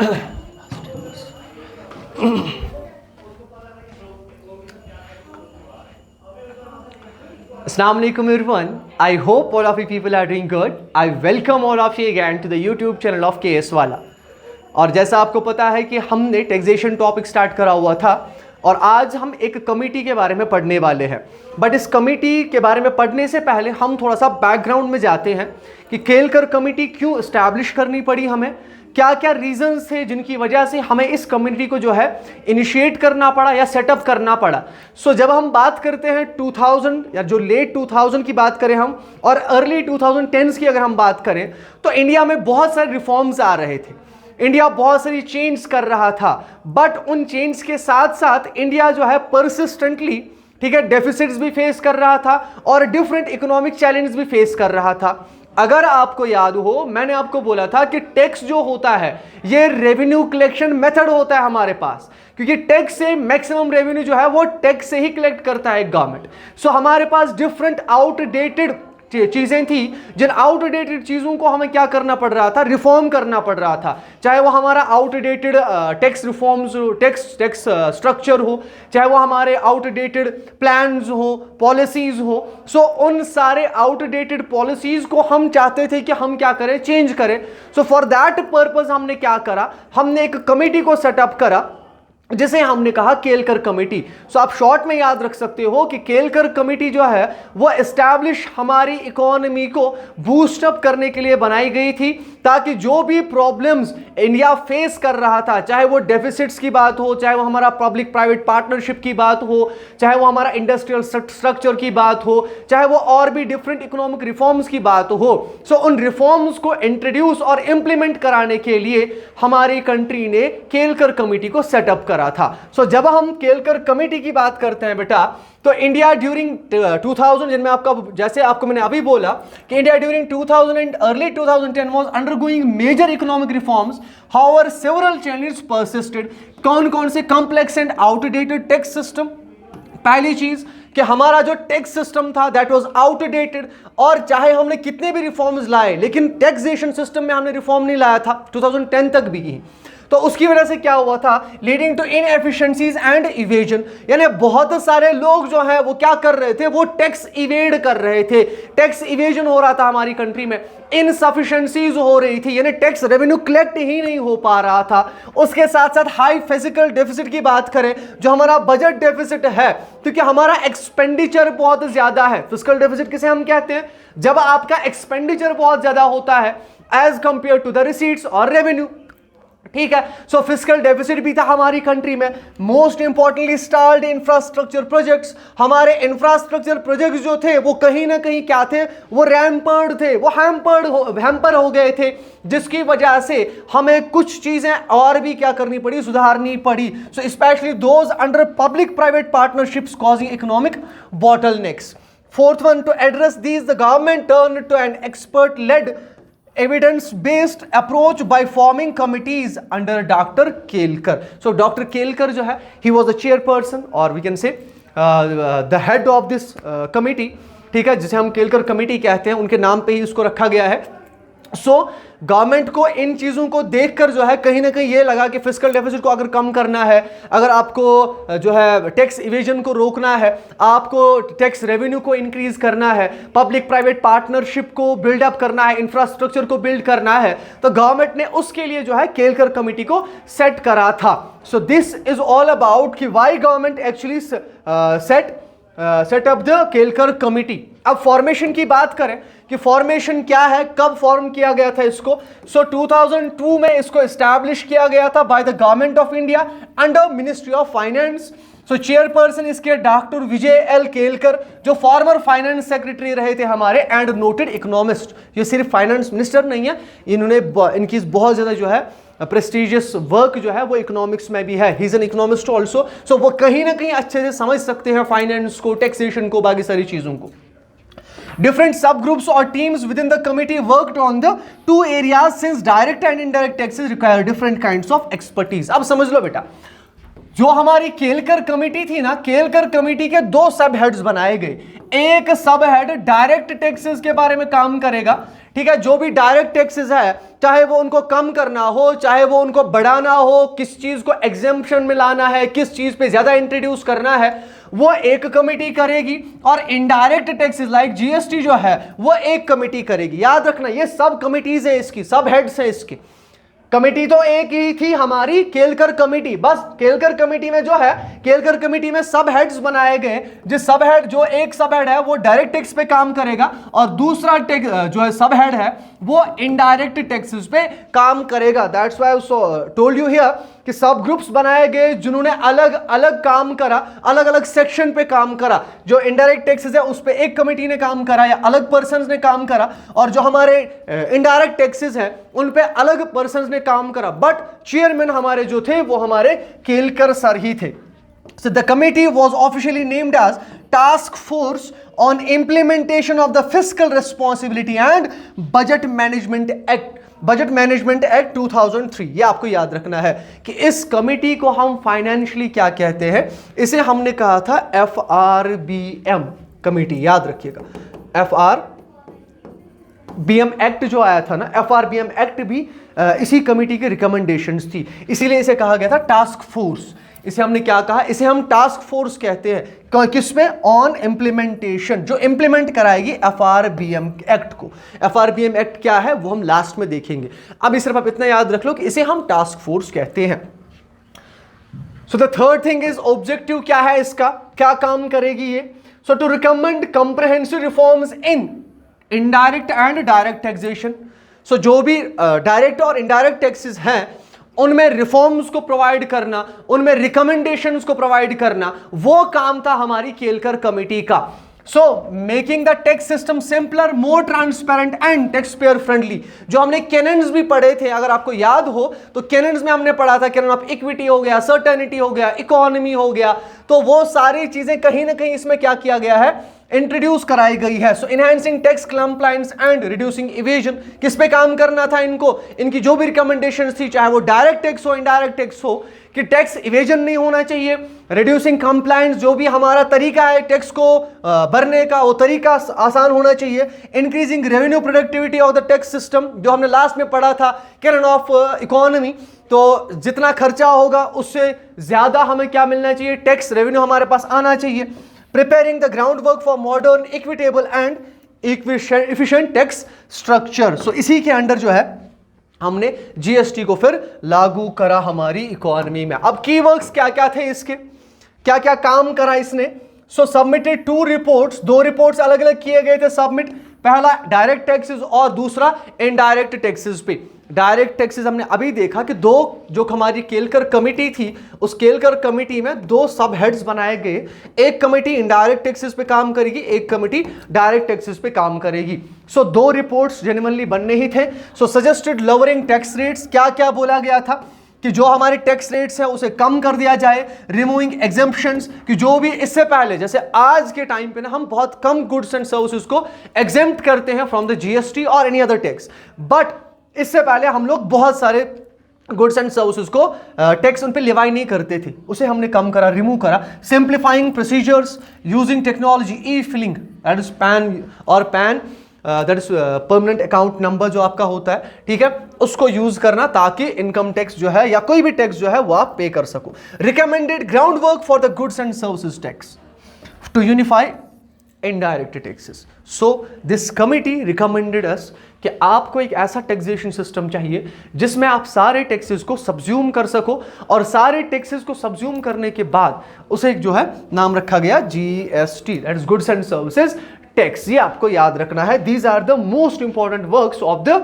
Assalamualaikum everyone. I hope all of you people are doing good. I welcome all of you again to the YouTube channel of KS वाला। और जैसा आपको पता है कि हमने टैक्सेशन टॉपिक स्टार्ट करा हुआ था और आज हम एक कमेटी के बारे में पढ़ने वाले हैं। बट इस कमेटी के बारे में पढ़ने से पहले हम थोड़ा सा बैकग्राउंड में जाते हैं कि केलकर कमेटी क्यों इस्टेब्लिश करनी पड़ी, हमें क्या क्या रीजंस थे जिनकी वजह से हमें इस कम्युनिटी को जो है इनिशिएट करना पड़ा या सेटअप करना पड़ा। सो जब हम बात करते हैं 2000 या जो लेट 2000 की बात करें हम और अर्ली 2010s की अगर हम बात करें तो इंडिया में बहुत सारे रिफॉर्म्स आ रहे थे, इंडिया बहुत सारी चेंज कर रहा था। बट उन चेंज के साथ साथ इंडिया जो है परसिस्टेंटली, ठीक है, डेफिसिट्स भी फेस कर रहा था और डिफरेंट इकोनॉमिक चैलेंज भी फेस कर रहा था। अगर आपको याद हो, मैंने आपको बोला था कि टैक्स जो होता है ये रेवेन्यू कलेक्शन मेथड होता है हमारे पास, क्योंकि टैक्स से मैक्सिमम रेवेन्यू जो है वो टैक्स से ही कलेक्ट करता है गवर्नमेंट। सो हमारे पास डिफरेंट आउटडेटेड चीजें थी, जिन आउटडेटेड चीजों को हमें क्या करना पड़ रहा था, रिफॉर्म करना पड़ रहा था। चाहे वो हमारा outdated tax reforms, tax structure हो, चाहे वो हमारे आउटडेटेड प्लान्स हो, पॉलिसीज हो। सो उन सारे आउटडेटेड पॉलिसीज को हम चाहते थे कि हम क्या करें, चेंज करें। सो फॉर दैट पर्पज हमने क्या करा, हमने एक कमेटी को सेटअप करा जिसे हमने कहा केलकर कमेटी। सो आप शॉर्ट में याद रख सकते हो कि केलकर कमेटी जो है वो एस्टैब्लिश हमारी इकोनॉमी को बूस्ट अप करने के लिए बनाई गई थी, ताकि जो भी प्रॉब्लम्स इंडिया फेस कर रहा था, चाहे वो डेफिसिट्स की बात हो, चाहे वो हमारा पब्लिक प्राइवेट पार्टनरशिप की बात हो, चाहे वो हमारा इंडस्ट्रियल स्ट्रक्चर की बात हो, चाहे वो और भी डिफरेंट इकोनॉमिक रिफॉर्म्स की बात हो। सो उन रिफॉर्म्स को इंट्रोड्यूस और इंप्लीमेंट कराने के लिए हमारी कंट्री ने केलकर कमेटी को सेटअप करा था। सो जब हम केलकर कमेटी की बात करते हैं बेटा, तो इंडिया ड्यूरिंग 2000, जिनमें आपका जैसे आपको मैंने अभी बोला कि India during 2000 and early 2010 was undergoing major economic reforms, however several challenges persisted. कौन कौन से complex and outdated tax system. पहली चीज कि हमारा जो टैक्स सिस्टम था दैट वाज आउटडेटेड, और चाहे हमने कितने भी रिफॉर्म्स लाए लेकिन टैक्सेशन सिस्टम में हमने रिफॉर्म नहीं लाया था 2010 तक भी। तो उसकी वजह से क्या हुआ था, leading to inefficiencies and evasion, यानी बहुत सारे लोग जो है वो क्या कर रहे थे, वो टैक्स इवेड कर रहे थे, टैक्स इवेजन हो रहा था हमारी कंट्री में, इनसफिशिएंसीज हो रही थी, यानी टैक्स रेवेन्यू कलेक्ट ही नहीं हो पा रहा था। उसके साथ साथ हाई फिजिकल डेफिसिट की बात करें, जो हमारा बजट डेफिसिट है, क्योंकि हमारा एक्सपेंडिचर बहुत ज्यादा है। फिजिकल डेफिसिट किसे हम कहते हैं, जब आपका एक्सपेंडिचर बहुत ज्यादा होता है as compared to the receipts और रेवेन्यू, ठीक है। सो फिस्कल डेफिसिट भी था हमारी कंट्री में। मोस्ट इंपॉर्टेंटली स्टार्ड इंफ्रास्ट्रक्चर प्रोजेक्ट्स, हमारे इंफ्रास्ट्रक्चर प्रोजेक्ट्स जो थे वो कहीं ना कहीं क्या थे, वो रैम्पर्ड थे, वो हैम्पर हो गए थे, जिसकी वजह से हमें कुछ चीजें और भी क्या करनी पड़ी, सुधारनी पड़ी। So specially those under public private partnerships causing economic bottlenecks. Fourth one, to address these the government turn to an expert led evidence based approach by forming committees under Dr. Kelkar. So Dr. Kelkar जो है, he was the chairperson or we can say the head of this committee, ठीक है, जिसे हम Kelkar committee कहते हैं, उनके नाम पे ही इसको रखा गया है। सो गवर्नमेंट को इन चीज़ों को देखकर जो है कहीं ना कहीं ये लगा कि फिस्कल डेफिसिट को अगर कम करना है, अगर आपको जो है टैक्स इवेजन को रोकना है, आपको टैक्स रेवेन्यू को इंक्रीज करना है, पब्लिक प्राइवेट पार्टनरशिप को बिल्डअप करना है, इंफ्रास्ट्रक्चर को बिल्ड करना है, तो गवर्नमेंट ने उसके लिए जो है केलकर कमेटी को सेट करा था। So this is all about कि why government actually set up the Kelkar committee. अब फॉर्मेशन की बात करें कि फॉर्मेशन क्या है, कब फॉर्म किया गया था इसको। सो 2002 में इसको एस्टैब्लिश किया गया था by the government of India under ministry of finance. So chairperson इसके डॉक्टर विजय एल केलकर, जो फॉर्मर फाइनेंस सेक्रेटरी रहे थे हमारे एंड नोटेड इकोनॉमिस्ट। ये सिर्फ फाइनेंस मिनिस्टर नहीं है, इन्होंने इनकी बहुत ज्यादा जो है प्रेस्टिजियस वर्क जो है वो इकोनॉमिक्स में भी है। He is an economist also. So वो कहीं ना कहीं अच्छे से समझ सकते हैं फाइनेंस को, टैक्सेशन को, बाकी सारी चीजों को। Different subgroups or teams within the committee worked on the two areas since direct and indirect taxes require different kinds of expertise. अब समझ लो बेटा, जो हमारी केलकर कमेटी थी ना, केलकर कमेटी के दो सब हेड्स बनाए गए। एक सब हेड डायरेक्ट टैक्सेस के बारे में काम करेगा, ठीक है, जो भी डायरेक्ट टैक्सेस है, चाहे वो उनको कम करना हो, चाहे वो उनको बढ़ाना हो, किस चीज को एग्जेम्पशन में लाना है, किस चीज पे ज्यादा इंट्रोड्यूस करना है, वो एक कमेटी करेगी। और इनडायरेक्ट टैक्सेस लाइक जीएसटी जो है वो एक कमेटी करेगी। याद रखना, ये सब कमिटीज है इसकी, सब हेड्स है इसकी। कमेटी तो एक ही थी हमारी, केलकर कमेटी, बस केलकर कमेटी में जो है, केलकर कमेटी में सब हेड्स बनाए गए। जिस सब हेड, जो एक सब हेड है वो डायरेक्ट टैक्स पे काम करेगा और दूसरा जो है सब हेड है वो इनडायरेक्ट टैक्सेस पे काम करेगा। That's why I told you here कि सब ग्रुप्स बनाए गए जिन्होंने अलग अलग काम करा, अलग अलग सेक्शन पे काम करा। जो इनडायरेक्ट टैक्सेस है उस पे एक कमेटी ने काम करा या अलग पर्सन्स ने काम करा, और जो हमारे इनडायरेक्ट टैक्सेस हैं उन पे अलग पर्सन्स ने काम करा। बट चेयरमैन हमारे जो थे वो हमारे केलकर सर ही थे। So the committee was officially named as Task Force on Implementation of the Fiscal Responsibility and Budget Management Act, Budget Management Act 2003। ये आपको याद रखना है कि इस कमेटी को हम फाइनेंशियली क्या कहते हैं। इसे हमने कहा था FRBM कमेटी, याद रखिएगा। FRBM एक्ट जो आया था ना, FRBM एक्ट भी इसी कमेटी की रिकमेंडेशंस थी, इसीलिए इसे कहा गया था टास्क फोर्स। इसे हमने क्या कहा, इसे हम टास्क फोर्स कहते हैं। किसमें? ऑन इम्प्लीमेंटेशन, जो इम्प्लीमेंट कराएगी FRBM एक्ट को। FRBM एक्ट क्या है वो हम लास्ट में देखेंगे। अभी सिर्फ आप इतना याद रख लो कि इसे हम टास्क फोर्स कहते हैं। So the third thing is objective क्या है इसका, क्या काम करेगी ये? So to recommend comprehensive reforms in indirect and direct taxation. So जो भी डायरेक्ट और इनडायरेक्ट टैक्सेस हैं उनमें रिफॉर्म्स को प्रोवाइड करना, उनमें रिकमेंडेशंस को प्रोवाइड करना, वो काम था हमारी केलकर कमेटी का। So making the tax system simpler, more transparent and tax payer friendly. जो हमने कैनन्स भी पढ़े थे, अगर आपको याद हो तो कैनन्स में हमने पढ़ा था कैनन ऑफ इक्विटी हो गया, सर्टेनिटी हो गया, इकोनॉमी हो गया, तो वो सारी चीजें कहीं ना कहीं इसमें क्या किया गया है, इंट्रोड्यूस कराई गई है। So enhancing tax compliance and reducing evasion, किस पे काम करना था इनको? इनकी जो भी रिकमेंडेशंस थी, चाहे वो डायरेक्ट टैक्स हो, इनडायरेक्ट टैक्स हो, कि टैक्स इवेजन नहीं होना चाहिए। रिड्यूसिंग कंप्लायंस, जो भी हमारा तरीका है टैक्स को भरने का, वो तरीका आसान होना चाहिए। Increasing revenue productivity of the tax system, जो हमने लास्ट में पढ़ा था कैनन ऑफ इकोनॉमी, तो जितना खर्चा होगा उससे ज्यादा हमें क्या मिलना चाहिए, टैक्स रेवेन्यू हमारे पास आना चाहिए। Preparing the groundwork for modern, equitable and efficient tax structure। So इसी के अंडर जो है हमने जीएसटी को फिर लागू करा हमारी इकोनॉमी में। अब कीवर्ड्स क्या क्या थे इसके, क्या क्या काम करा इसने? सो सबमिटेड 2 रिपोर्ट्स, 2 रिपोर्ट्स अलग अलग किए गए थे सबमिट। पहला डायरेक्ट टैक्सेस और दूसरा इनडायरेक्ट टैक्सेस पे। डायरेक्ट टैक्सेस हमने अभी देखा कि दो, जो हमारी केलकर कमेटी थी, उस केलकर कमेटी में 2 सब हेड्स बनाए गए। एक कमेटी इनडायरेक्ट टैक्सेस पे काम करेगी, एक कमेटी डायरेक्ट टैक्सेस पे काम करेगी। सो 2 रिपोर्ट्स जेन्युइनली बनने ही थे। सो सजेस्टेड लोअरिंग टैक्स रेट्स, क्या क्या बोला गया था कि जो हमारे टैक्स रेट्स है उसे कम कर दिया जाए। रिमूविंग एग्जेम्पशंस, कि जो भी इससे पहले, जैसे आज के टाइम पे ना हम बहुत कम गुड्स एंड सर्विसेज को एग्जेम्प्ट करते हैं फ्रॉम द जीएसटी और एनी अदर टैक्स, बट इससे पहले हम लोग बहुत सारे गुड्स एंड सर्विसेज को टैक्स उन पे लिवाई नहीं करते थे, उसे हमने कम करा, रिमूव करा। Simplifying procedures using technology, e filing, that is PAN, और PAN that is permanent account number जो आपका होता है, ठीक है, उसको यूज करना ताकि इनकम टैक्स जो है या कोई भी टैक्स जो है वो आप पे कर सको। Recommended ground work for the goods and services tax to unify indirect taxes. So this committee recommended us कि आपको एक ऐसा टैक्सेशन सिस्टम चाहिए जिसमें आप सारे टैक्सेस को सब्ज्यूम कर सको, और सारे टैक्सेस को सब्ज्यूम करने के बाद उसे जो है नाम रखा गया GST, that is goods and services tax. ये आपको याद रखना है। These are the most important works of the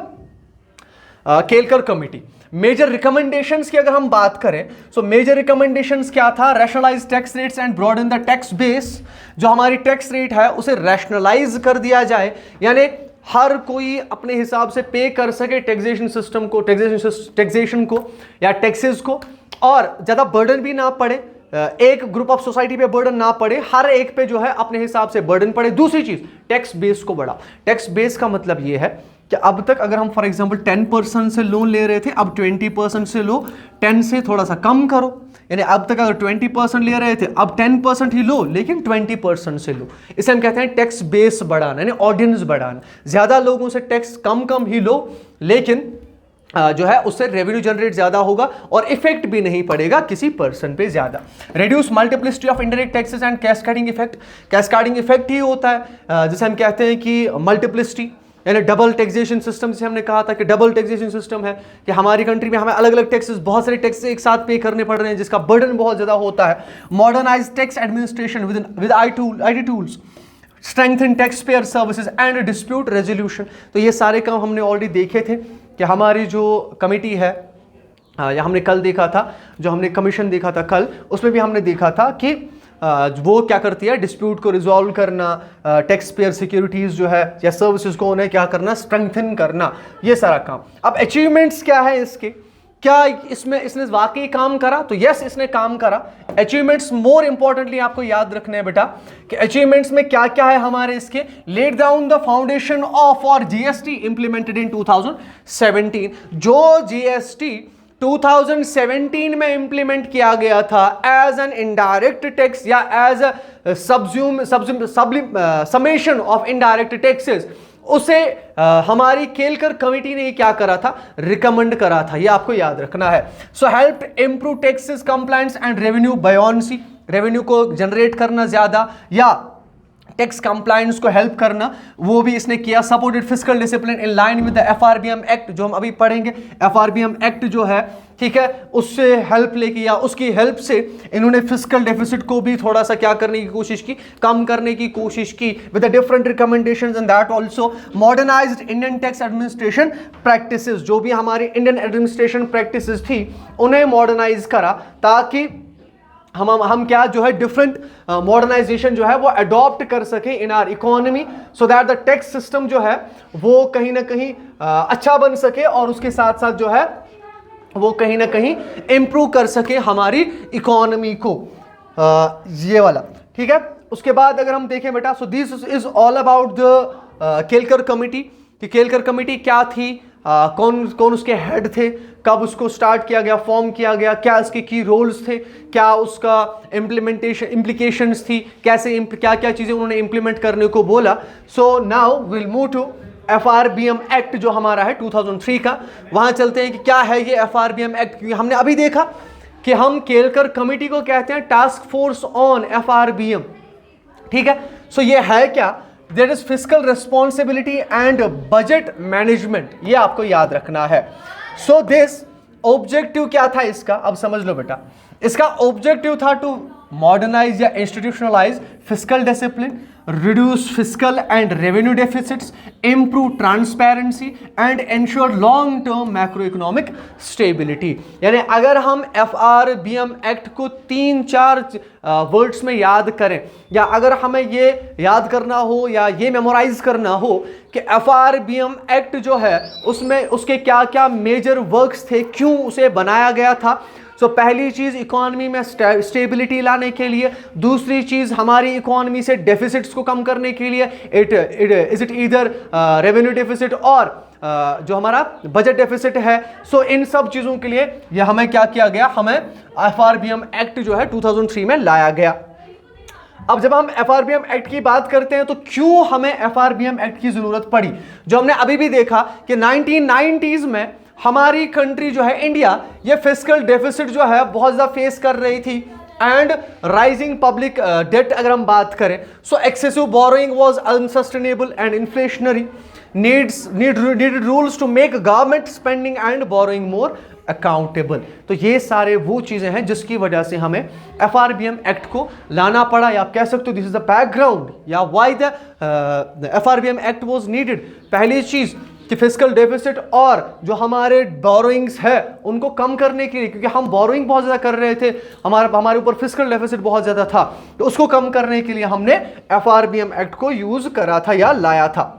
Kelkar committee. Major recommendations की अगर हम बात करें, सो मेजर रिकमेंडेशंस क्या था? Rationalise tax rates and broaden the tax base. जो हमारी टैक्स रेट है उसे रैशनलाइज कर दिया जाए, यानी हर कोई अपने हिसाब से पे कर सके टैक्सेशन सिस्टम को, टैक्सेशन को या टैक्सेस को, और ज्यादा बर्डन भी ना पड़े, एक ग्रुप ऑफ सोसाइटी पे बर्डन ना पड़े, हर एक पे जो है अपने हिसाब से बर्डन पड़े। दूसरी चीज, टैक्स बेस को बढ़ाओ। टैक्स बेस का मतलब ये है कि अब तक अगर हम फॉर एग्जांपल 10% से लोन ले रहे थे, अब 20% से लो, 10 से थोड़ा सा कम करो, यानी अब तक अगर 20% ले रहे थे अब 10% ही लो, लेकिन 20% से लो। इसे हम कहते हैं टैक्स बेस बढ़ाना, यानी ऑडियंस बढ़ाना। ज्यादा लोगों से टैक्स कम कम ही लो, लेकिन जो है उससे रेवेन्यू जनरेट ज्यादा होगा और इफेक्ट भी नहीं पड़ेगा किसी पर्सन पे ज्यादा। Reduce multiplicity of indirect taxes and cascading effect. Cascading effect ही होता है जिसे हम कहते हैं कि मल्टीप्लिसिटी, यानी डबल टैक्सेशन सिस्टम। से हमने कहा था कि डबल टैक्सेशन सिस्टम है कि हमारी कंट्री में हमें अलग अलग टैक्सेस, बहुत सारे टैक्सेस एक साथ पे करने पड़ रहे हैं, जिसका बर्डन बहुत ज्यादा होता है। Modernise tax administration with IT tools, strengthen tax payer services and dispute resolution. तो ये सारे काम हमने ऑलरेडी देखे थे कि हमारी जो कमेटी है, या हमने कल देखा था, जो हमने कमीशन देखा था कल, उसमें भी हमने देखा था कि वो क्या करती है, डिस्प्यूट को रिजॉल्व करना, टैक्स पेयर सिक्योरिटीज जो है या सर्विसेज को उन्हें क्या करना, स्ट्रेंथन करना, ये सारा काम। अब अचीवमेंट्स क्या है इसके, क्या इसमें इसने वाकई काम करा? तो यस, इसने काम करा। अचीवमेंट्स मोर इंपॉर्टेंटली आपको याद रखने हैं बेटा कि अचीवमेंट्स में क्या क्या है हमारे इसके। Laid down the foundation of for GST implemented in 2017। जो जीएसटी 2017 में इंप्लीमेंट किया गया था एज एन इनडायरेक्ट टैक्स या as a summation of indirect taxes, उसे हमारी केलकर कमेटी ने क्या करा था, रिकमेंड करा था। ये आपको याद रखना है। So help improve taxes compliance and revenue buoyancy, revenue को जनरेट करना ज्यादा या टैक्स कंप्लायंस को हेल्प करना, वो भी इसने किया। Supported fiscal discipline in line with the FRBM act, जो हम अभी पढ़ेंगे। FRBM एक्ट जो है, ठीक है, उससे हेल्प लेके या उसकी हेल्प से इन्होंने फिस्कल डेफिसिट को भी थोड़ा सा क्या करने की कोशिश की, कम करने की कोशिश की with the different recommendations and that also. Modernised Indian tax administration practices, जो भी हमारी इंडियन एडमिनिस्ट्रेशन प्रैक्टिसेस थी उन्हें मॉडर्नाइज करा, ताकि हम क्या जो है डिफरेंट मॉडर्नाइजेशन जो है वो अडॉप्ट कर सके इन are economy, so that the tax system जो है वो कहीं ना कहीं अच्छा बन सके और उसके साथ साथ जो है वो कहीं ना कहीं इंप्रूव कर सके हमारी इकोनॉमी को। ये वाला ठीक है। उसके बाद अगर हम देखें बेटा, सो this is all about the Kelkar committee कि केलकर कमेटी क्या थी, कौन कौन उसके हेड थे, कब उसको स्टार्ट किया गया, फॉर्म किया गया, क्या उसके की रोल्स थे, क्या उसका इम्प्लीकेशंस थी, कैसे क्या क्या चीज़ें उन्होंने इंप्लीमेंट करने को बोला। So now will move to FRBM act जो हमारा है 2003 का। वहाँ चलते हैं कि क्या है ये FRBM एक्ट। हमने अभी देखा कि हम केलकर कमेटी को कहते हैं टास्क फोर्स ऑन FRBM, ठीक है। सो ये है क्या, there is fiscal responsibility and budget management, ये आपको याद रखना है। सो दिस ऑब्जेक्टिव क्या था इसका, अब समझ लो बेटा। इसका ऑब्जेक्टिव था टू मॉडर्नाइज या institutionalise fiscal discipline, reduce fiscal and revenue deficits, improve transparency and ensure long term macroeconomic stability। यानी अगर हम FRBM एक्ट को 3-4 वर्ड्स में याद करें, या अगर हमें ये याद करना हो या ये मेमोराइज करना हो कि FRBM एक्ट जो है उसमें उसके क्या क्या मेजर वर्क्स थे, क्यों उसे बनाया गया था। सो पहली चीज इकोनॉमी में स्टेबिलिटी लाने के लिए, दूसरी चीज हमारी इकोनॉमी से डेफिसिट्स को कम करने के लिए, इट ईदर रेवेन्यू डेफिसिट और जो हमारा बजट डेफिसिट है। सो इन सब चीजों के लिए ये हमें क्या किया गया, हमें FRBM एक्ट जो है 2003 में लाया गया। अब जब हम FRBM एक्ट की बात करते हैं तो क्यों हमें FRBM एक्ट की जरूरत पड़ी, जो हमने अभी भी देखा कि 1990s में हमारी कंट्री जो है इंडिया, ये फिस्कल डेफिसिट जो है बहुत ज़्यादा फेस कर रही थी एंड राइजिंग पब्लिक डेट अगर हम बात करें। सो excessive borrowing was unsustainable and inflationary, needed rules to make government spending and borrowing more accountable. तो ये सारे वो चीजें हैं जिसकी वजह से हमें FRBM एक्ट को लाना पड़ा, या आप कह सकते हो दिस इज द बैकग्राउंड या why the FRBM act was needed. पहली चीज कि फिस्कल डेफिसिट और जो हमारे बोरोइंग्स है उनको कम करने के लिए, क्योंकि हम बोरोइंग बहुत ज़्यादा कर रहे थे, हमारे ऊपर फिस्कल डेफिसिट बहुत ज़्यादा था, तो उसको कम करने के लिए हमने FRBM एक्ट को यूज़ करा था या लाया था।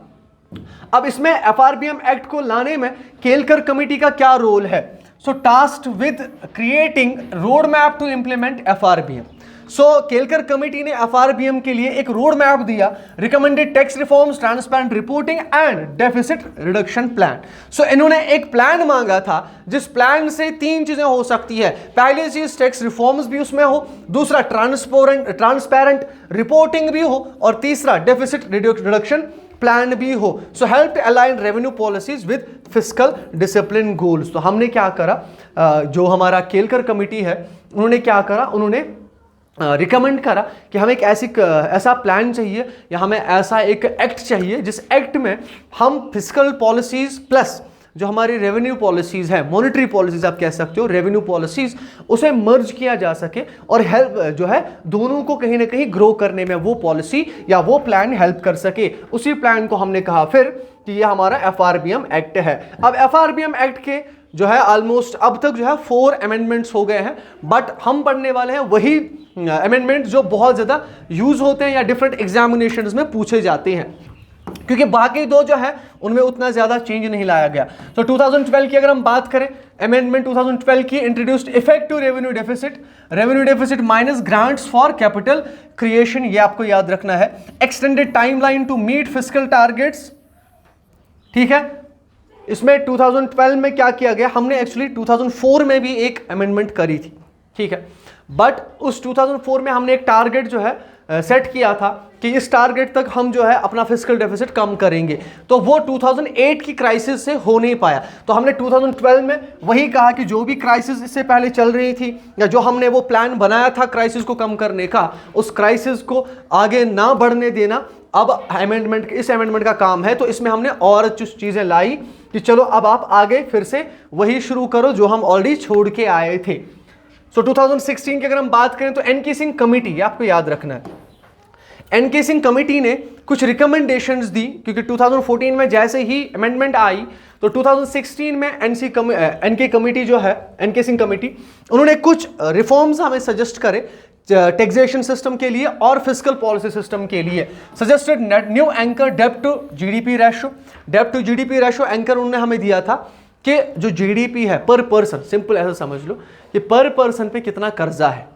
अब इसमें FRBM एक्ट को लाने में केलकर कमेटी का क्या रोल है। So tasked with creating road map to implement FRBM। So Kelkar committee ने एफआरबीएम के लिए एक रोड मैप दिया, recommended tax reforms, transparent reporting and deficit reduction plan. So इन्होंने एक प्लान मांगा था जिस प्लान से 3 चीजें हो सकती है। पहली चीज टैक्स रिफॉर्म्स भी उसमें हो, दूसरा ट्रांसपेरेंट रिपोर्टिंग भी हो, और तीसरा डेफिसिट रिडक्शन प्लान भी हो। So help align revenue policies with fiscal discipline goals. तो हमने क्या करा, जो हमारा केलकर कमेटी है उन्होंने क्या करा, उन्होंने रिकमेंड करा कि हमें एक ऐसा प्लान चाहिए या हमें ऐसा एक एक्ट चाहिए जिस एक्ट में हम फिस्कल पॉलिसीज प्लस जो हमारी रेवेन्यू पॉलिसीज है, मॉनेटरी पॉलिसीज आप कह सकते हो, रेवेन्यू पॉलिसीज, उसे मर्ज किया जा सके और हेल्प जो है दोनों को कहीं ना कहीं ग्रो करने में वो पॉलिसी या वो प्लान हेल्प कर सके। उसी प्लान को हमने कहा फिर कि ये हमारा एफआरबीएम एक्ट है। अब एफआरबीएम एक्ट के जो है ऑलमोस्ट अब तक जो है 4 अमेंडमेंट्स हो गए हैं, बट हम पढ़ने वाले हैं वही अमेंडमेंट जो बहुत ज़्यादा यूज होते हैं या डिफरेंट एग्जामिनेशंस में पूछे जाते हैं, क्योंकि बाकी 2 जो है उनमें उतना ज़्यादा चेंज नहीं लाया गया। तो 2012 की अगर हम बात करें, अमेंडमेंट 2012 की introduced effective revenue deficit minus grants for capital creation, ये आपको याद रखना है। Extended timeline to meet fiscal targets, ठीक है। इसमें 2012 में क्या किया गया, हमने एक्चुअली 2004 में भी एक अमेंडमेंट करी थी, ठीक है, बट उस 2004 में हमने एक टारगेट जो है सेट किया था कि इस टारगेट तक हम जो है अपना फिस्कल डेफिसिट कम करेंगे, तो वो 2008 की क्राइसिस से हो नहीं पाया। तो हमने 2012 में वही कहा कि जो भी क्राइसिस इससे पहले चल रही थी या जो हमने वो प्लान बनाया था क्राइसिस को कम करने का, उस क्राइसिस को आगे ना बढ़ने देना अब इस अमेंडमेंट का काम है। तो इसमें हमने और चीज़ें लाई कि चलो अब आप आगे फिर से वही शुरू करो जो हम ऑलरेडी छोड़ के आए थे। सो 2016 की अगर हम बात करें तो एनके सिंह कमेटी, आपको याद रखना है, एनके सिंह कमेटी ने कुछ रिकमेंडेशंस दी, क्योंकि 2014 में जैसे ही अमेंडमेंट आई तो 2016 में एनके कमेटी जो है, एनके सिंह कमेटी, उन्होंने कुछ रिफॉर्म्स हमें सजेस्ट करे टैक्सेशन सिस्टम के लिए और फिस्कल पॉलिसी सिस्टम के लिए। सजेस्टेड न्यू एंकर डेब्ट टू जीडीपी रेशो एंकर उन्होंने हमें दिया था कि जो जीडीपी है पर पर्सन, सिंपल ऐसा समझ लो कि पर पर्सन पे कितना कर्जा है।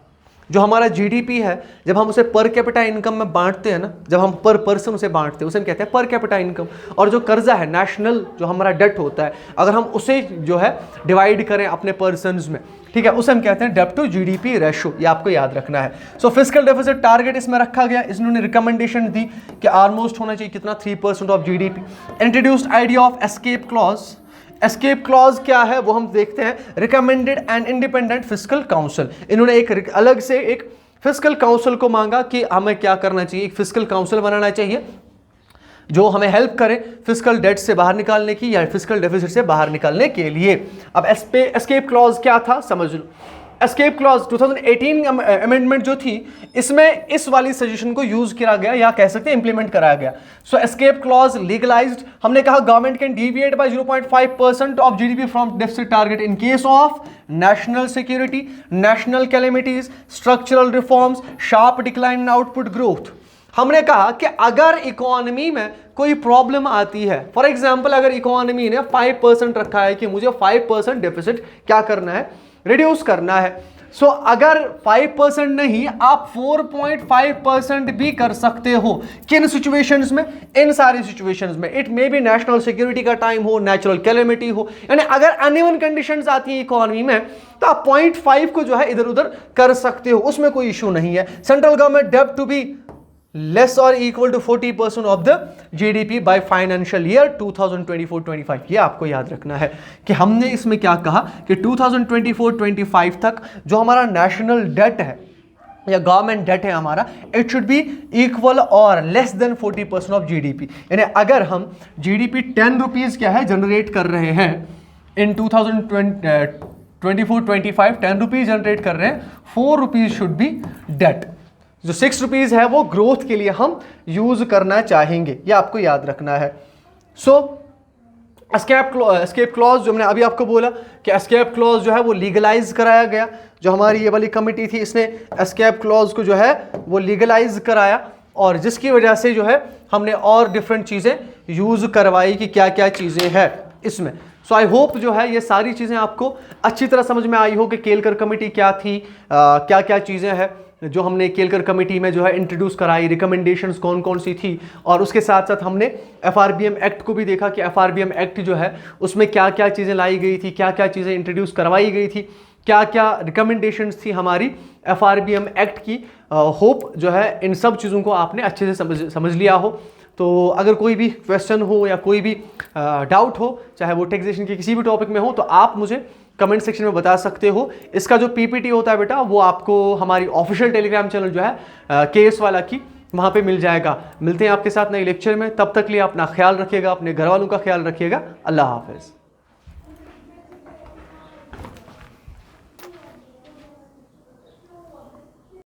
जो हमारा जीडीपी है जब हम उसे पर कैपिटा इनकम में बांटते हैं ना, जब हम पर पर्सन उसे बांटते हैं उसे हम कहते हैं पर कैपिटा इनकम, और जो कर्जा है नेशनल जो हमारा डेट होता है अगर हम उसे जो है डिवाइड करें अपने पर्सन्स में, ठीक है, उसे हम कहते हैं डेब्ट टू जीडीपी रेशो, ये आपको याद रखना है। सो फिस्कल डेफिसिट टारगेट इसमें रखा गया, इन्होंने रिकमेंडेशन दी कि ऑलमोस्ट होना चाहिए कितना 3% of GDP. Introduced idea of escape clause. Escape clause क्या है वो हम देखते हैं। Recommended and independent fiscal council, इन्होंने एक अलग से एक फिस्कल काउंसिल को मांगा कि हमें क्या करना चाहिए, एक फिस्कल काउंसिल बनाना चाहिए जो हमें हेल्प करे फिस्कल डेट से बाहर निकालने की या फिस्कल डेफिसिट से बाहर निकालने के लिए। अब एस्केप क्लॉज क्या था समझ लो। एस्केप क्लॉज 2018 अमेंडमेंट जो थी इसमें इस वाली सजेशन को यूज किया गया या कह सकते हैं इंप्लीमेंट कराया गया। सो एस्केप क्लॉज लीगलाइज्ड, हमने कहा government can deviate by 0.5% of GDP from deficit target in case of national security, national calamities, structural reforms, sharp decline in output growth. हमने कहा कि अगर इकोनॉमी में कोई प्रॉब्लम आती है, फॉर एग्जांपल अगर इकोनॉमी ने 5% रखा है कि मुझे 5% डेफिसिट क्या करना है, रिड्यूस करना है। सो अगर 5% नहीं आप 4.5% भी कर सकते हो। किन सिचुएशंस में? इन सारी सिचुएशंस में। It may be national security का टाइम हो, नेचुरल कैलेमिटी हो, यानी अगर अनइवन कंडीशंस आती है इकोनॉमी में तो आप 0.5 को जो है इधर उधर कर सकते हो, उसमें कोई इशू नहीं है। सेंट्रल गवर्नमेंट डेब्ट टू बी लेस और equal to 40% of the GDP by financial year 2024-25। ये आपको याद रखना है कि हमने इसमें क्या कहा कि 2024-25 तक जो हमारा नेशनल डेट है या गवर्नमेंट डेट है हमारा, इट शुड बी इक्वल और लेस देन 40% ऑफ जीडीपी। यानी अगर हम जीडीपी 10 रुपीज क्या है जनरेट कर रहे हैं इन 2024-25 10 रुपीज जनरेट कर रहे हैं, 4 रुपीज शुड बी डेट। जो 6 रुपीज है वो ग्रोथ के लिए हम यूज करना चाहेंगे, ये आपको याद रखना है। सो एस्केप क्लॉज जो मैंने अभी आपको बोला कि एस्केप क्लॉज जो है वो लीगलाइज कराया गया। जो हमारी ये वाली कमेटी थी इसने एस्केप क्लॉज को जो है वो लीगलाइज कराया, और जिसकी वजह से जो है हमने और डिफरेंट चीज़ें यूज करवाई कि क्या क्या चीज़ें हैं इसमें। सो आई होप जो है ये सारी चीज़ें आपको अच्छी तरह समझ में आई हो कि केलकर कमेटी क्या थी, क्या क्या चीज़ें हैं। जो हमने केलकर कमेटी में जो है इंट्रोड्यूस कराई, रिकमेंडेशंस कौन कौन सी थी, और उसके साथ साथ हमने FRBM एक्ट को भी देखा कि FRBM एक्ट जो है उसमें क्या क्या चीज़ें लाई गई थी, क्या क्या चीज़ें इंट्रोड्यूस करवाई गई थी, क्या क्या रिकमेंडेशंस थी हमारी FRBM एक्ट की। होप जो है इन सब चीज़ों को आपने अच्छे से समझ लिया हो। तो अगर कोई भी क्वेश्चन हो या कोई भी डाउट हो, चाहे वो टैक्सेशन के किसी भी टॉपिक में हो, तो आप मुझे कमेंट सेक्शन में बता सकते हो। इसका जो PPT होता है बेटा, वो आपको हमारी ऑफिशियल टेलीग्राम चैनल जो है KS वाला की, वहाँ पे मिल जाएगा। मिलते हैं आपके साथ नए लेक्चर में, तब तक लिए अपना ख्याल रखिएगा, अपने घर वालों का ख्याल रखिएगा। अल्लाह हाफिज़।